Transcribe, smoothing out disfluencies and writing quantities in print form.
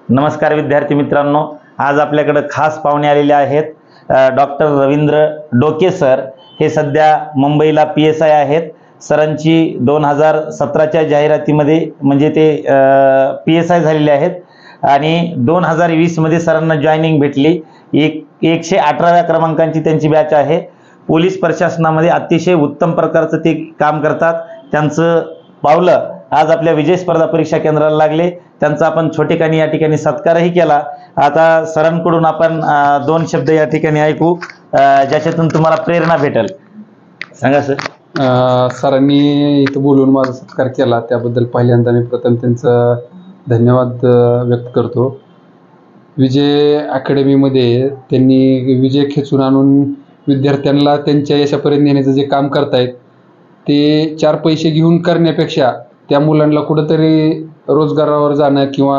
नमस्कार विद्यार्थी मित्रांनो, आज आपल्याकडे खास पाहुणे आलेले आहेत. डॉक्टर रवींद्र डोके सर हे सध्या मुंबईला PSI आहेत. सरांची 2017च्या जाहिरातीमध्ये म्हणजे ते PSI झालेले आहेत आणि 2020 मध्ये सरांना जॉईनिंग भेटली. 118व्या क्रमांकाची त्यांची बॅच आहे. पोलीस प्रशासनामध्ये अतिशय उत्तम प्रकारचं ते काम करतात. त्यांचं पावलं आज आपल्या विजय स्पर्धा परीक्षा केंद्राला लागले. त्यांचा आपण छोटेखानी या ठिकाणी सत्कारही केला. आता सरांकडून आपण 2 शब्द या ठिकाणी ऐकू, ज्याच्यातून तुम्हाला प्रेरणा भेटेल. सांगा सर. सरांनी इथं बोलून माझा सत्कार केला त्याबद्दल पहिल्यांदा मी प्रथम त्यांचं धन्यवाद व्यक्त करतो. विजय अकॅडमीमध्ये त्यांनी विजय खेचून आणून विद्यार्थ्यांना त्यांच्या यशापर्यंत नेण्याचं जे काम करतायत ते 4 पैसे घेऊन करण्यापेक्षा त्या मुलांना कुठंतरी रोजगारावर जाणं किंवा